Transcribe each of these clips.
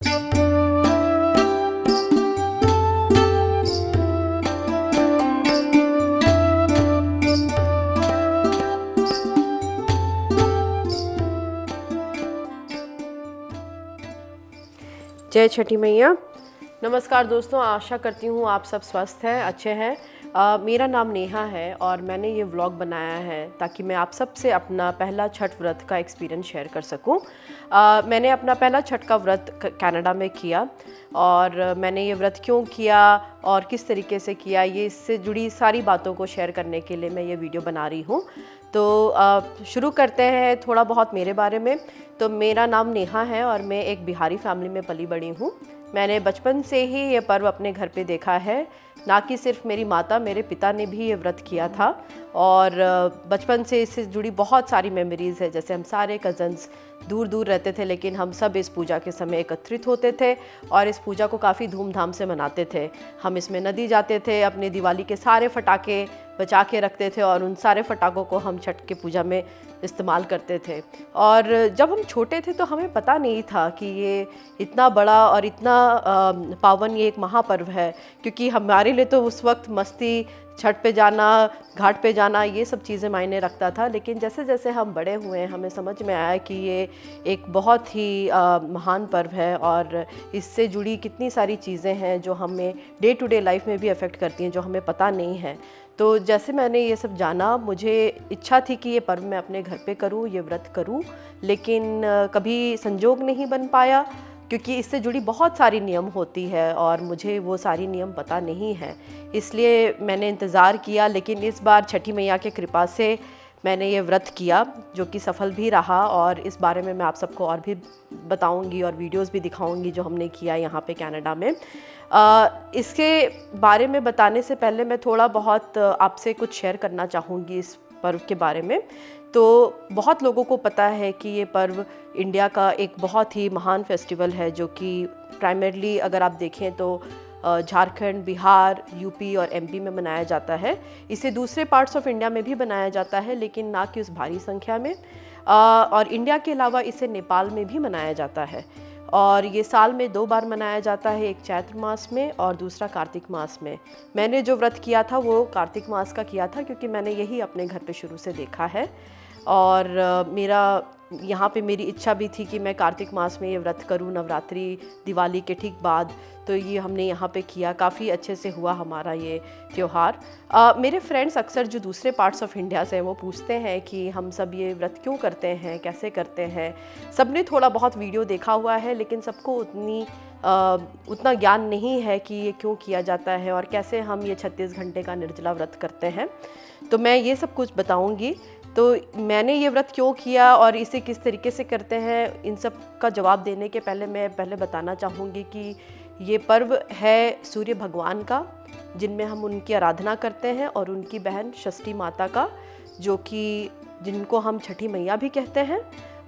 जय छठी मैया। नमस्कार दोस्तों, आशा करती हूँ आप सब स्वस्थ हैं, अच्छे हैं। मेरा नाम नेहा है और मैंने ये व्लॉग बनाया है ताकि मैं आप सब से अपना पहला छठ व्रत का एक्सपीरियंस शेयर कर सकूं। मैंने अपना पहला छठ का व्रत कनाडा में किया और मैंने ये व्रत क्यों किया और किस तरीके से किया, ये इससे जुड़ी सारी बातों को शेयर करने के लिए मैं ये वीडियो बना रही हूँ। तो शुरू करते हैं थोड़ा बहुत मेरे बारे में। तो मेरा नाम नेहा है और मैं एक बिहारी फैमिली में पली बड़ी हूँ। मैंने बचपन से ही ये पर्व अपने घर पे देखा है, ना कि सिर्फ मेरी माता, मेरे पिता ने भी ये व्रत किया था। और बचपन से इससे जुड़ी बहुत सारी मेमोरीज़ है। जैसे हम सारे कज़न्स दूर दूर रहते थे, लेकिन हम सब इस पूजा के समय एकत्रित होते थे और इस पूजा को काफ़ी धूमधाम से मनाते थे। हम इसमें नदी जाते थे, अपने दिवाली के सारे फटाके बचा के रखते थे और उन सारे फटाकों को हम छठ की पूजा में इस्तेमाल करते थे। और जब हम छोटे थे तो हमें पता नहीं था कि ये इतना बड़ा और इतना पावन ये एक महापर्व है, क्योंकि हमारे लिए तो उस वक्त मस्ती, छठ पे जाना, घाट पे जाना, ये सब चीज़ें मायने रखता था। लेकिन जैसे जैसे हम बड़े हुए हमें समझ में आया कि ये एक बहुत ही महान पर्व है और इससे जुड़ी कितनी सारी चीज़ें हैं जो हमें डे टू डे लाइफ में भी अफेक्ट करती हैं, जो हमें पता नहीं है। तो जैसे मैंने ये सब जाना, मुझे इच्छा थी कि ये पर्व मैं अपने घर पे करूँ, ये व्रत करूँ, लेकिन कभी संजोग नहीं बन पाया, क्योंकि इससे जुड़ी बहुत सारी नियम होती है और मुझे वो सारी नियम पता नहीं है। इसलिए मैंने इंतज़ार किया, लेकिन इस बार छठी मैया की कृपा से मैंने ये व्रत किया, जो कि सफल भी रहा। और इस बारे में मैं आप सबको और भी बताऊंगी और वीडियोस भी दिखाऊंगी जो हमने किया यहाँ पे कनाडा में। इसके बारे में बताने से पहले मैं थोड़ा बहुत आपसे कुछ शेयर करना चाहूँगी इस पर्व के बारे में। तो बहुत लोगों को पता है कि ये पर्व इंडिया का एक बहुत ही महान फेस्टिवल है, जो कि प्राइमरली अगर आप देखें तो झारखंड, बिहार, यूपी और एमपी में मनाया जाता है। इसे दूसरे पार्ट्स ऑफ इंडिया में भी मनाया जाता है, लेकिन ना कि उस भारी संख्या में। और इंडिया के अलावा इसे नेपाल में भी मनाया जाता है। और ये साल में 2 बार मनाया जाता है, एक चैत्र मास में और दूसरा कार्तिक मास में। मैंने जो व्रत किया था वो कार्तिक मास का किया था, क्योंकि मैंने यही अपने घर पे शुरू से देखा है। और मेरा यहाँ पे मेरी इच्छा भी थी कि मैं कार्तिक मास में ये व्रत करूँ, नवरात्रि, दिवाली के ठीक बाद। तो ये हमने यहाँ पे किया, काफ़ी अच्छे से हुआ हमारा ये त्यौहार। मेरे फ्रेंड्स अक्सर जो दूसरे पार्ट्स ऑफ इंडिया से हैं वो पूछते हैं कि हम सब ये व्रत क्यों करते हैं, कैसे करते हैं। सबने थोड़ा बहुत वीडियो देखा हुआ है, लेकिन सबको उतना ज्ञान नहीं है कि ये क्यों किया जाता है और कैसे हम ये 36 घंटे का निर्जला व्रत करते हैं। तो मैं ये सब कुछ बताऊँगी। तो मैंने ये व्रत क्यों किया और इसे किस तरीके से करते हैं, इन सब का जवाब देने के पहले मैं बताना चाहूँगी कि ये पर्व है सूर्य भगवान का, जिनमें हम उनकी आराधना करते हैं, और उनकी बहन षष्ठी माता का, जिनको हम छठी मैया भी कहते हैं।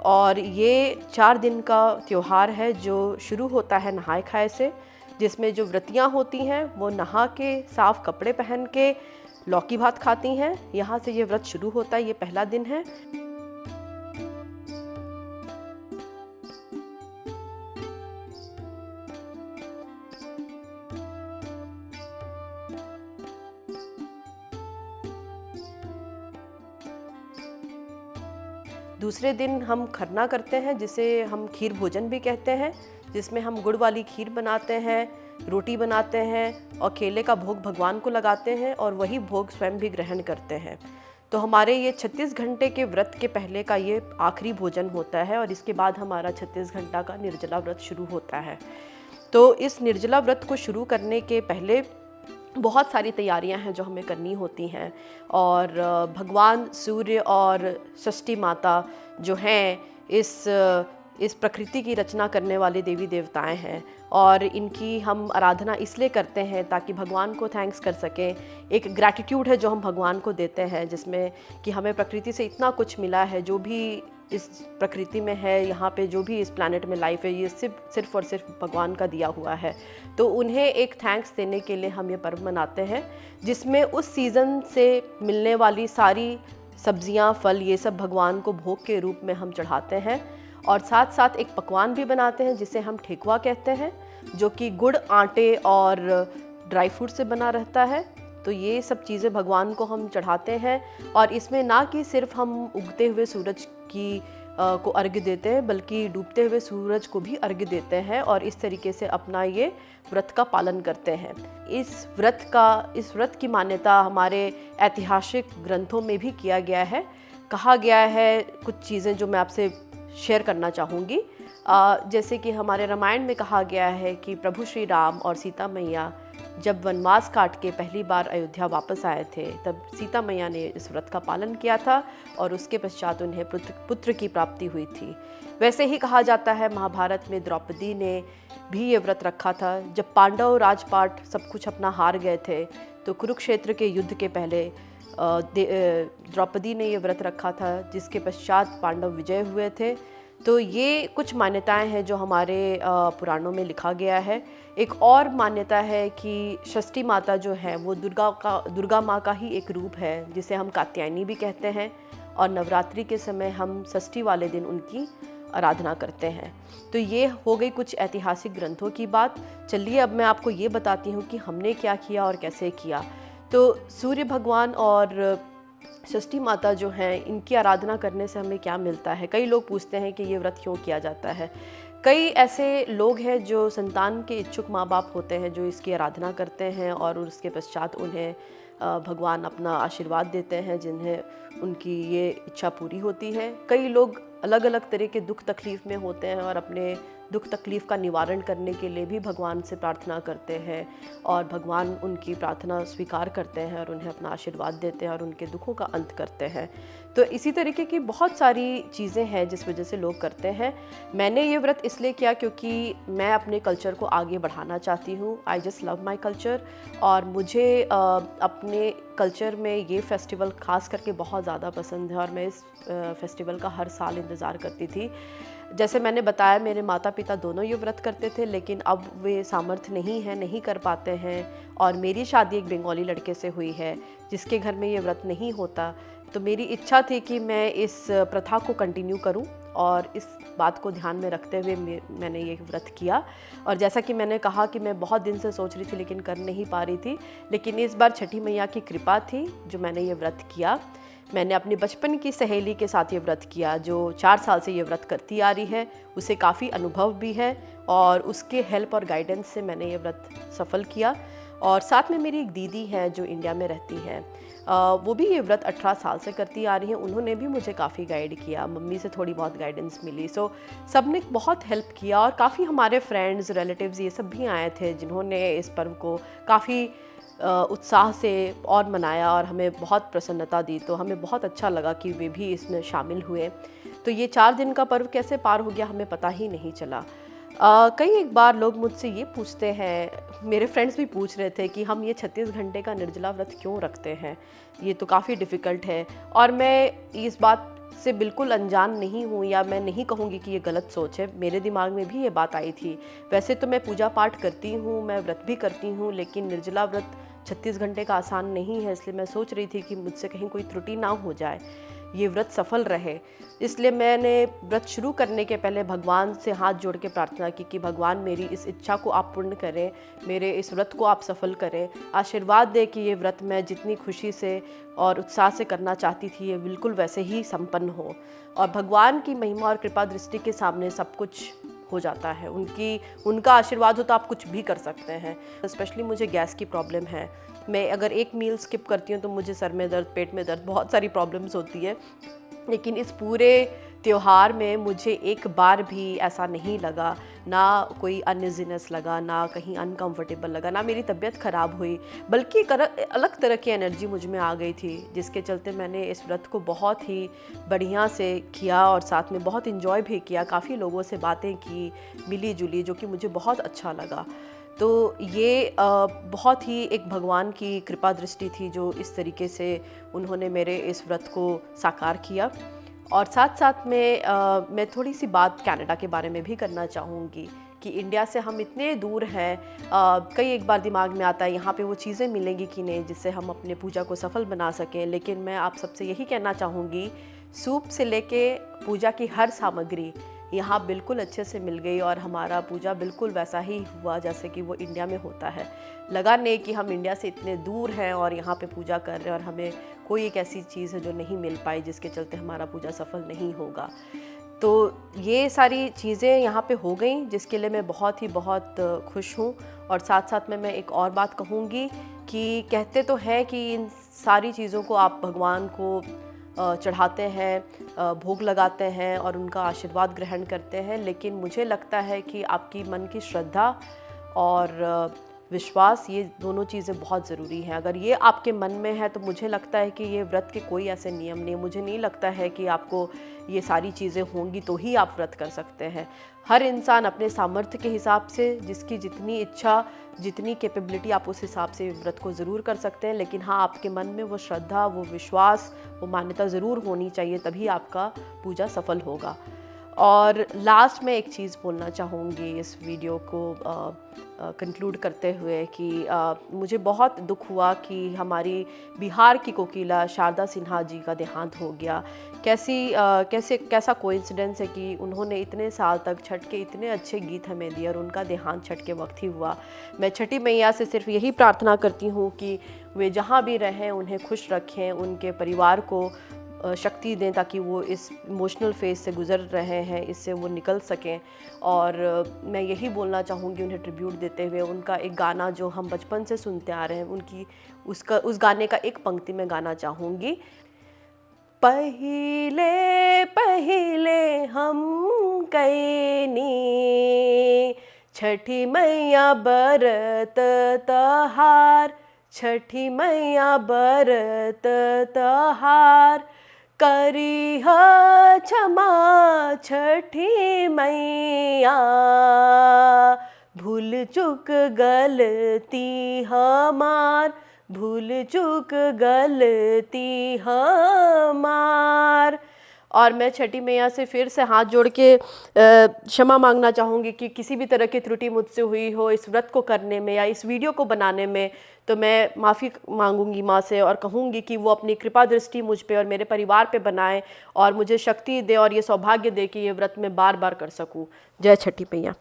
और ये 4 दिन का त्यौहार है जो शुरू होता है नहाए खाए से, जिसमें जो व्रतियाँ होती हैं वो नहा के, साफ कपड़े पहन के लौकी भात खाती हैं। यहाँ से ये व्रत शुरू होता है, ये पहला दिन है। दूसरे दिन हम खरना करते हैं, जिसे हम खीर भोजन भी कहते हैं, जिसमें हम गुड़ वाली खीर बनाते हैं, रोटी बनाते हैं और केले का भोग भगवान को लगाते हैं और वही भोग स्वयं भी ग्रहण करते हैं। तो हमारे ये 36 घंटे के व्रत के पहले का ये आखिरी भोजन होता है और इसके बाद हमारा 36 घंटा का निर्जला व्रत शुरू होता है। तो इस निर्जला व्रत को शुरू करने के पहले बहुत सारी तैयारियां हैं जो हमें करनी होती हैं। और भगवान सूर्य और षष्ठी माता जो हैं, इस प्रकृति की रचना करने वाले देवी देवताएं हैं और इनकी हम आराधना इसलिए करते हैं ताकि भगवान को थैंक्स कर सकें। एक ग्रैटिट्यूड है जो हम भगवान को देते हैं, जिसमें कि हमें प्रकृति से इतना कुछ मिला है, जो भी इस प्रकृति में है, यहाँ पे जो भी इस प्लैनेट में लाइफ है, ये सिर्फ और सिर्फ भगवान का दिया हुआ है। तो उन्हें एक थैंक्स देने के लिए हम ये पर्व मनाते हैं, जिसमें उस सीज़न से मिलने वाली सारी सब्जियाँ, फल, ये सब भगवान को भोग के रूप में हम चढ़ाते हैं। और साथ साथ एक पकवान भी बनाते हैं जिसे हम ठेकुआ कहते हैं, जो कि गुड़, आटे और ड्राई फ्रूट से बना रहता है। तो ये सब चीज़ें भगवान को हम चढ़ाते हैं और इसमें ना कि सिर्फ हम उगते हुए सूरज की को अर्घ्य देते हैं, बल्कि डूबते हुए सूरज को भी अर्घ्य देते हैं और इस तरीके से अपना ये व्रत का पालन करते हैं। इस व्रत की मान्यता हमारे ऐतिहासिक ग्रंथों में भी किया गया है। कहा गया है कुछ चीज़ें जो मैं आपसे शेयर करना चाहूँगी। जैसे कि हमारे रामायण में कहा गया है कि प्रभु श्री राम और सीता मैया जब वनवास काट के पहली बार अयोध्या वापस आए थे, तब सीता मैया ने इस व्रत का पालन किया था और उसके पश्चात उन्हें पुत्र की प्राप्ति हुई थी। वैसे ही कहा जाता है महाभारत में द्रौपदी ने भी ये व्रत रखा था। जब पांडव राजपाट सब कुछ अपना हार गए थे, तो कुरुक्षेत्र के युद्ध के पहले द्रौपदी ने ये व्रत रखा था, जिसके पश्चात पांडव विजय हुए थे। तो ये कुछ मान्यताएं हैं जो हमारे पुराणों में लिखा गया है। एक और मान्यता है कि षष्ठी माता जो है वो दुर्गा माँ का ही एक रूप है, जिसे हम कात्यायनी भी कहते हैं, और नवरात्रि के समय हम षष्ठी वाले दिन उनकी आराधना करते हैं। तो ये हो गई कुछ ऐतिहासिक ग्रंथों की बात। चलिए अब मैं आपको ये बताती हूँ कि हमने क्या किया और कैसे किया। तो सूर्य भगवान और षष्ठी माता जो हैं, इनकी आराधना करने से हमें क्या मिलता है। कई लोग पूछते हैं कि ये व्रत क्यों किया जाता है। कई ऐसे लोग हैं जो संतान के इच्छुक माँ बाप होते हैं, जो इसकी आराधना करते हैं और उसके पश्चात उन्हें भगवान अपना आशीर्वाद देते हैं, जिन्हें उनकी ये इच्छा पूरी होती है। कई लोग अलग अलग तरह के दुख तकलीफ़ में होते हैं और अपने दुख तकलीफ़ का निवारण करने के लिए भी भगवान से प्रार्थना करते हैं और भगवान उनकी प्रार्थना स्वीकार करते हैं और उन्हें अपना आशीर्वाद देते हैं और उनके दुखों का अंत करते हैं। तो इसी तरीके की बहुत सारी चीज़ें हैं जिस वजह से लोग करते हैं। मैंने ये व्रत इसलिए किया क्योंकि मैं अपने कल्चर को आगे बढ़ाना चाहती हूँ। I just love my culture, और मुझे अपने कल्चर में ये फेस्टिवल ख़ास करके बहुत ज़्यादा पसंद है और मैं इस फेस्टिवल का हर साल इंतज़ार करती थी। जैसे मैंने बताया, मेरे माता पिता दोनों ये व्रत करते थे, लेकिन अब वे सामर्थ्य नहीं कर पाते हैं और मेरी शादी एक बंगाली लड़के से हुई है जिसके घर में ये व्रत नहीं होता। तो मेरी इच्छा थी कि मैं इस प्रथा को कंटिन्यू करूं और इस बात को ध्यान में रखते हुए मैंने ये व्रत किया। और जैसा कि मैंने कहा कि मैं बहुत दिन से सोच रही थी लेकिन कर नहीं पा रही थी, लेकिन इस बार छठी मैया की कृपा थी जो मैंने ये व्रत किया। मैंने अपनी बचपन की सहेली के साथ ये व्रत किया जो 4 साल से ये व्रत करती आ रही है। उसे काफ़ी अनुभव भी है और उसके हेल्प और गाइडेंस से मैंने ये व्रत सफल किया। और साथ में मेरी एक दीदी है जो इंडिया में रहती है, वो भी ये व्रत 18 साल से करती आ रही हैं। उन्होंने भी मुझे काफ़ी गाइड किया, मम्मी से थोड़ी बहुत गाइडेंस मिली। सो सब ने बहुत हेल्प किया और काफ़ी हमारे फ्रेंड्स, रिलेटिव्स ये सब भी आए थे जिन्होंने इस पर्व को काफ़ी उत्साह से और मनाया और हमें बहुत प्रसन्नता दी। तो हमें बहुत अच्छा लगा कि वे भी इसमें शामिल हुए। तो ये 4 दिन का पर्व कैसे पार हो गया हमें पता ही नहीं चला। कई एक बार लोग मुझसे ये पूछते हैं, मेरे फ्रेंड्स भी पूछ रहे थे कि हम ये 36 घंटे का निर्जला व्रत क्यों रखते हैं, ये तो काफ़ी डिफ़िकल्ट है। और मैं इस बात से बिल्कुल अनजान नहीं हूँ, या मैं नहीं कहूँगी कि ये गलत सोच है। मेरे दिमाग में भी ये बात आई थी। वैसे तो मैं पूजा पाठ करती हूँ, मैं व्रत भी करती हूँ, लेकिन निर्जला व्रत 36 घंटे का आसान नहीं है। इसलिए मैं सोच रही थी कि मुझसे कहीं कोई त्रुटि ना हो जाए, ये व्रत सफल रहे। इसलिए मैंने व्रत शुरू करने के पहले भगवान से हाथ जोड़ के प्रार्थना की कि भगवान मेरी इस इच्छा को आप पूर्ण करें, मेरे इस व्रत को आप सफल करें। आशीर्वाद दें कि ये व्रत मैं जितनी खुशी से और उत्साह से करना चाहती थी ये बिल्कुल वैसे ही संपन्न हो। और भगवान की महिमा और कृपा दृष्टि के सामने सब कुछ हो जाता है। उनका आशीर्वाद हो तो आप कुछ भी कर सकते हैं। स्पेशली मुझे गैस की प्रॉब्लम है। मैं अगर एक मील स्किप करती हूँ तो मुझे सर में दर्द, पेट में दर्द, बहुत सारी प्रॉब्लम्स होती है। लेकिन इस पूरे त्योहार में मुझे एक बार भी ऐसा नहीं लगा, ना कोई अनइजीनेस लगा, ना कहीं अनकंफर्टेबल लगा, ना मेरी तबीयत ख़राब हुई, बल्कि अलग तरह की एनर्जी मुझ में आ गई थी, जिसके चलते मैंने इस व्रत को बहुत ही बढ़िया से किया और साथ में बहुत इन्जॉय भी किया। काफ़ी लोगों से बातें की, मिली जुली, जो कि मुझे बहुत अच्छा लगा। तो ये बहुत ही एक भगवान की कृपा दृष्टि थी जो इस तरीके से उन्होंने मेरे इस व्रत को साकार किया। और साथ साथ में मैं थोड़ी सी बात कनाडा के बारे में भी करना चाहूँगी कि इंडिया से हम इतने दूर हैं। कई एक बार दिमाग में आता है यहाँ पे वो चीज़ें मिलेंगी कि नहीं जिससे हम अपने पूजा को सफल बना सकें। लेकिन मैं आप सबसे यही कहना चाहूँगी, सूप से लेके पूजा की हर सामग्री यहाँ बिल्कुल अच्छे से मिल गई और हमारा पूजा बिल्कुल वैसा ही हुआ जैसे कि वो इंडिया में होता है। लगा नहीं कि हम इंडिया से इतने दूर हैं और यहाँ पे पूजा कर रहे हैं और हमें कोई एक ऐसी चीज़ है जो नहीं मिल पाई जिसके चलते हमारा पूजा सफल नहीं होगा। तो ये सारी चीज़ें यहाँ पे हो गई जिसके लिए मैं बहुत खुश हूँ। और साथ साथ में मैं एक और बात कहूँगी कि कहते तो हैं कि इन सारी चीज़ों को आप भगवान को चढ़ाते हैं, भोग लगाते हैं और उनका आशीर्वाद ग्रहण करते हैं, लेकिन मुझे लगता है कि आपकी मन की श्रद्धा और विश्वास, ये दोनों चीज़ें बहुत ज़रूरी हैं। अगर ये आपके मन में है तो मुझे लगता है कि ये व्रत के कोई ऐसे नियम नहीं, मुझे नहीं लगता है कि आपको ये सारी चीज़ें होंगी तो ही आप व्रत कर सकते हैं। हर इंसान अपने सामर्थ्य के हिसाब से, जिसकी जितनी इच्छा, जितनी कैपेबिलिटी, आप उस हिसाब से व्रत को ज़रूर कर सकते हैं। लेकिन हाँ, आपके मन में वो श्रद्धा, वो विश्वास, वो मान्यता ज़रूर होनी चाहिए, तभी आपका पूजा सफल होगा। और लास्ट में एक चीज़ बोलना चाहूँगी इस वीडियो को कंक्लूड करते हुए कि मुझे बहुत दुख हुआ कि हमारी बिहार की कोकिला शारदा सिन्हा जी का देहांत हो गया। कैसा कोइंसिडेंस है कि उन्होंने इतने साल तक छठ के इतने अच्छे गीत हमें दिए और उनका देहांत छठ के वक्त ही हुआ। मैं छठी मैया से सिर्फ यही प्रार्थना करती हूँ कि वे जहाँ भी रहें उन्हें खुश रखें, उनके परिवार को शक्ति दें ताकि वो इस इमोशनल फेज़ से गुज़र रहे हैं, इससे वो निकल सकें। और मैं यही बोलना चाहूँगी उन्हें ट्रिब्यूट देते हुए, उनका एक गाना जो हम बचपन से सुनते आ रहे हैं, उस गाने का एक पंक्ति मैं गाना चाहूँगी। पहिले पहिले हम कैनी छठी मैया बरत तहार, छठी मैया बरत तहार, करी क्षमा छठी मैया, भूल चूक गलती हमार, भूल चूक गलती हमार। और मैं छठी मैया से फिर से हाथ जोड़ के क्षमा मांगना चाहूँगी कि किसी भी तरह की त्रुटि मुझसे हुई हो इस व्रत को करने में या इस वीडियो को बनाने में, तो मैं माफ़ी मांगूंगी माँ से और कहूँगी कि वो अपनी कृपा दृष्टि मुझ पे और मेरे परिवार पे बनाए और मुझे शक्ति दे और ये सौभाग्य दे कि ये व्रत मैं बार बार कर सकूँ। जय छठी मैया।